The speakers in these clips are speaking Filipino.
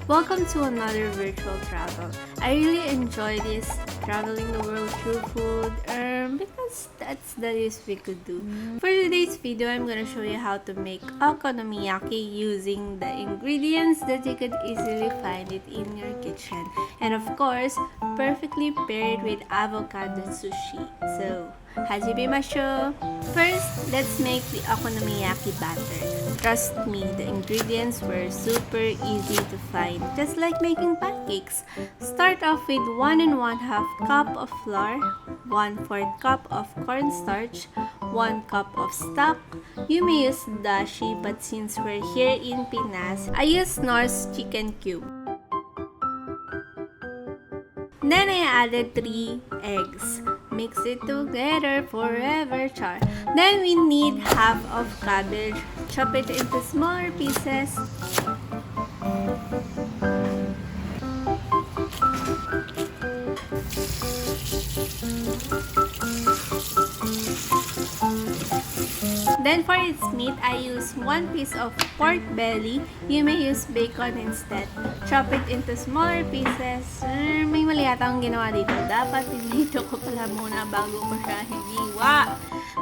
Welcome to another virtual travel. I really enjoy this traveling the world through food because that's the least we could do. For today's video, I'm gonna show you how to make okonomiyaki using the ingredients that you could easily find it in your kitchen. And of course, perfectly paired with avocado sushi. So, hajimasu! First, let's make the okonomiyaki batter. Trust me, the ingredients were super easy to find, just like making pancakes. Start off with 1 1/2 cup of flour, 1/4 cup of cornstarch, 1 cup of stock. You may use dashi, but since we're here in Pinas, I use Norse chicken cube. Then I added 3 eggs. Mix it together forever, char. Then we need half of cabbage. Chop it into smaller pieces. Then for its meat, I use 1 piece of pork belly. You may use bacon instead. Chop it into smaller pieces. May mali yata akong ginawa dito. Dapat dito ko pala muna bago ko siya hiniwa.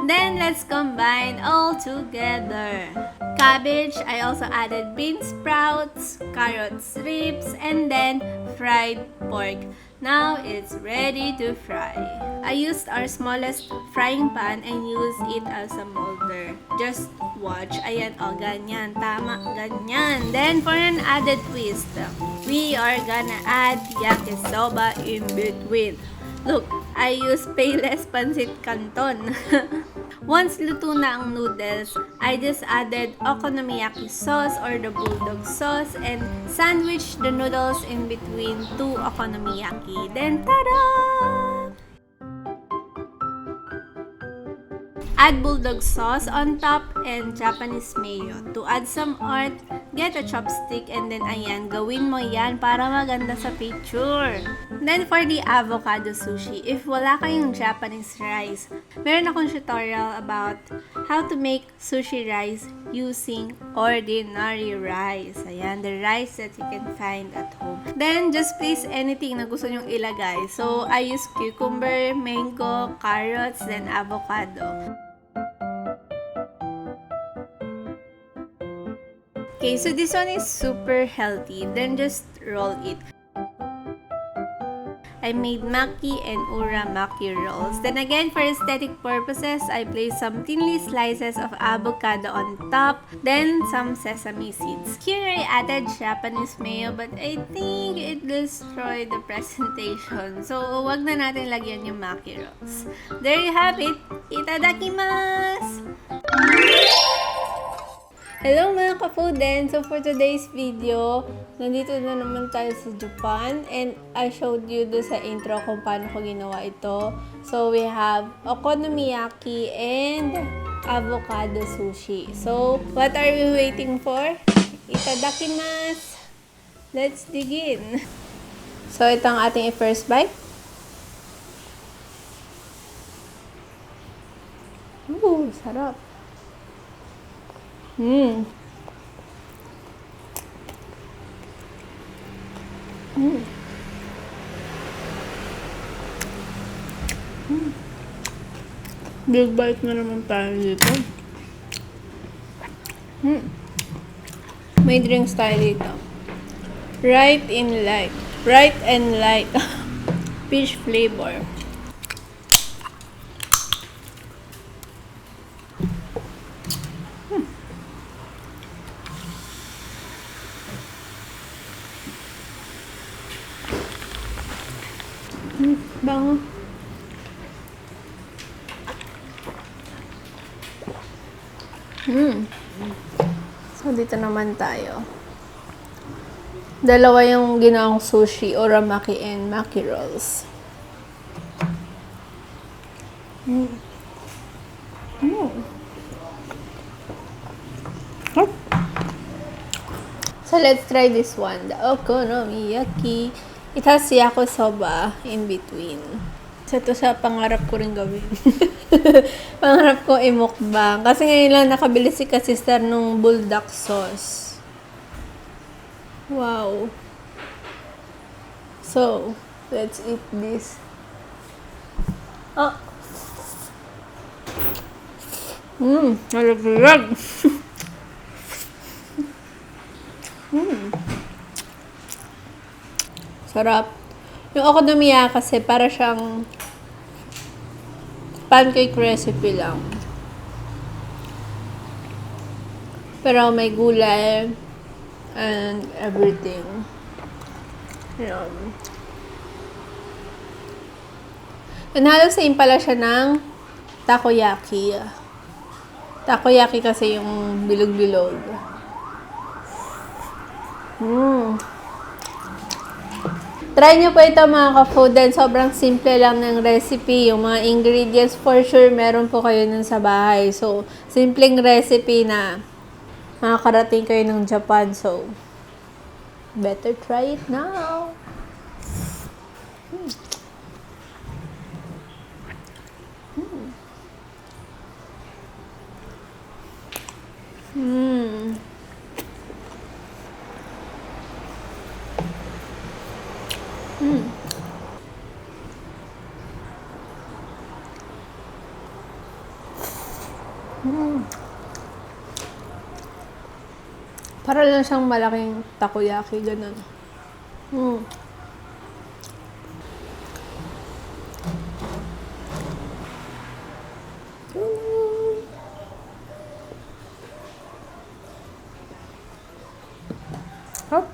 Then let's combine all together. Cabbage, I also added bean sprouts, carrot strips, and then fried pork. Now it's ready to fry. I used our smallest frying pan and used it as a molder. Just watch. Ayan, oh, ganyan. Tama, ganyan. Then for an added twist, we are gonna add yakisoba in between. Look, I use Payless Pancit Canton. Once luto na ang noodles, I just added okonomiyaki sauce or the bulldog sauce and sandwich the noodles in between 2 okonomiyaki. Then, tada! Add bulldog sauce on top and Japanese mayo. To add some art, get a chopstick and then ayan, gawin mo yan para maganda sa picture. Then for the avocado sushi, if wala kayong Japanese rice, meron akong tutorial about how to make sushi rice using ordinary rice. Ayan, the rice that you can find at home. Then just place anything na gusto nyong ilagay. So I use cucumber, mango, carrots, then avocado. Okay, so this one is super healthy. Then just roll it. I made maki and uramaki rolls. Then again, for aesthetic purposes, I placed some thinly slices of avocado on top, then some sesame seeds. Here I added Japanese mayo, but I think it destroyed the presentation. So, wag na natin lagyan yung maki rolls. There you have it. Itadakimasu! Hello mga ka-fooden! So for today's video, nandito na naman tayo sa Japan and I showed you do sa intro kung paano ko ginawa ito. So we have okonomiyaki and avocado sushi. So what are we waiting for? Itadakimasu! Let's dig in! So ito ang ating first bite. Ooh, sarap! Mm. Mm. Mm. Big bite na naman tayo dito. Mm. May drinks tayo dito. Right and light. Fish flavor. Bango. So, dito naman tayo. Dalawa yung ginawang sushi, uramaki and maki rolls. So, let's try this one. The okonomiyaki. It has yakisoba in between. So, ito sa pangarap ko rin gawin. Pangarap ko i-mukbang. Kasi ngayon lang nakabili si Kasister nung bulldog sauce. Wow. So, let's eat this. Oh. Nalaglag. Sarap. Yung okonomiyaki kasi para siyang pancake recipe lang. Pero may gulay and everything. Yan. And halos same pala siya ng takoyaki. Takoyaki kasi yung bilog-bilog. Try nyo po ito mga ka-fooden. Sobrang simple lang ng recipe. Yung mga ingredients for sure meron po kayo nun sa bahay. So, simpleng recipe na makakarating kayo ng Japan. So, better try it now. Para lang siyang malaking takoyaki, ganun. Hop.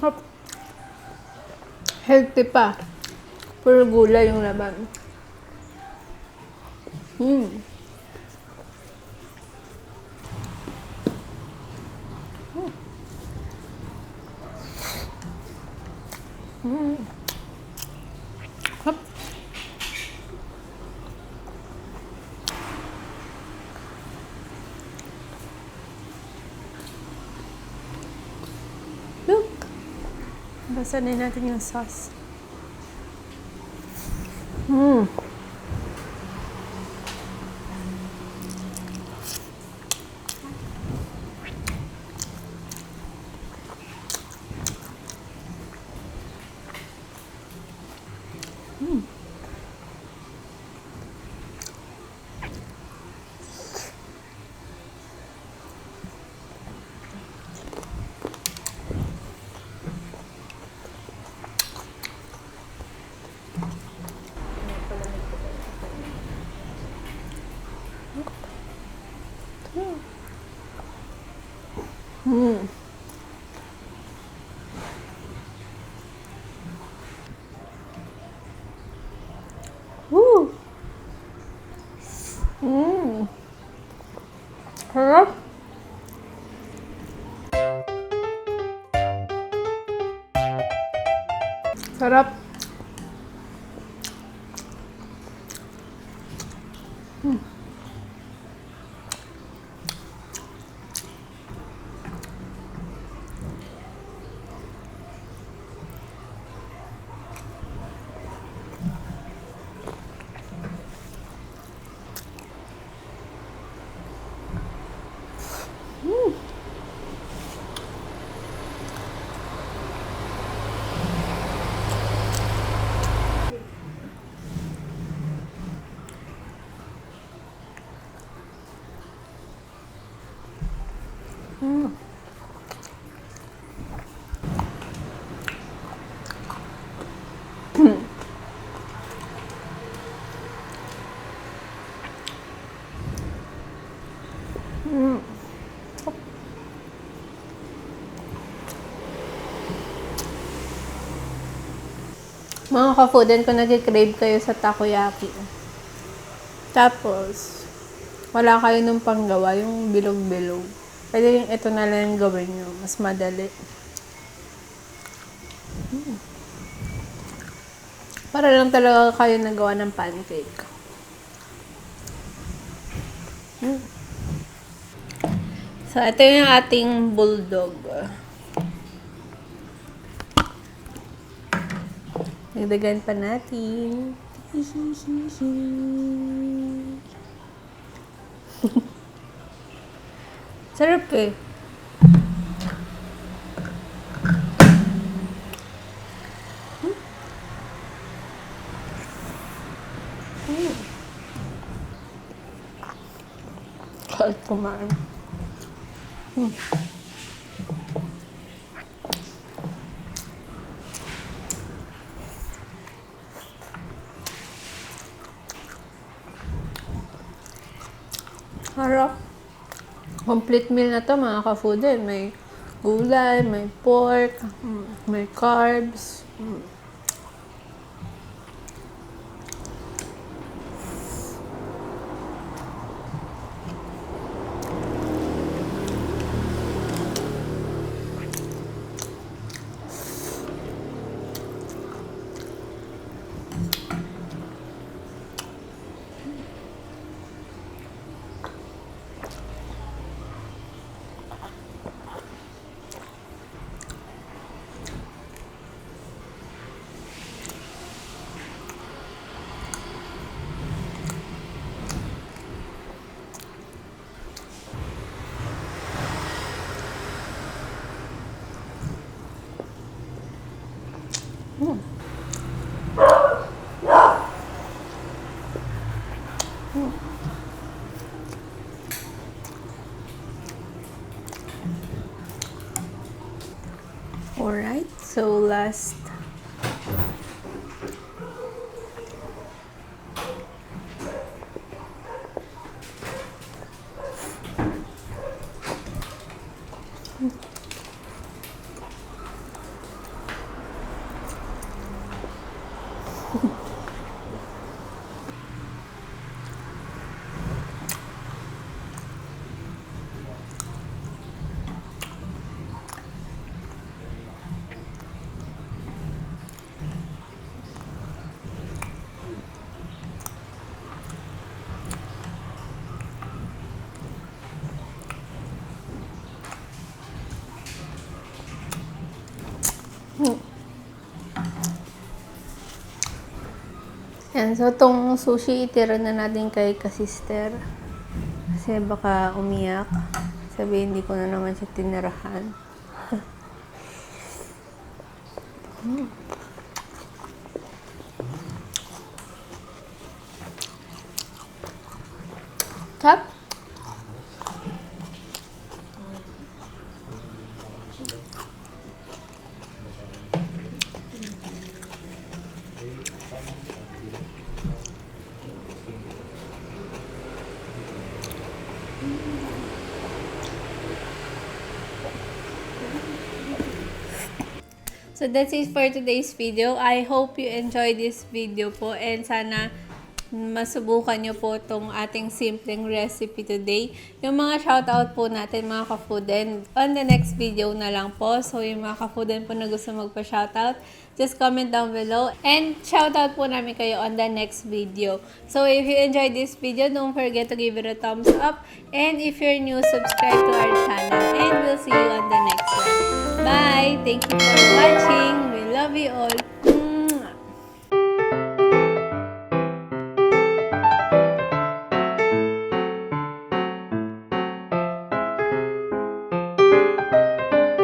Hop. Healthy pa. Puro gulay yung laman. Hop. Look. Basahin natin yung sauce. Woo! Sarap. Sarap. Mga ka-fooden, kung nag-crave kayo sa takoyaki, tapos, wala kayo nung panggawa, yung bilog-bilog, pwede yung ito na lang gawin nyo. Mas madali. Para lang talaga kayo nagawa ng pancake. So, ito yung ating bulldog. Dagdagan pa natin. Sarap eh. Kahit kumain. Harap. Complete meal na to mga ka-fooden. May gulay, may pork, may carbs. Alright, so last. Yan, so itong sushi itira na natin kay Kasister. Kasi baka umiyak. Sabi, hindi ko na naman siya tinirahan. Tap? So that's it for today's video. I hope you enjoyed this video po and sana masubukan nyo po itong ating simpleng recipe today. Yung mga shoutout po natin mga ka-fooden on the next video na lang po. So yung mga ka-fooden po na gusto magpa-shoutout, just comment down below and shoutout po namin kayo on the next video. So if you enjoyed this video, don't forget to give it a thumbs up, and if you're new, subscribe to our channel, and we'll see you on the next one. Bye! Thank you for watching. We love you all.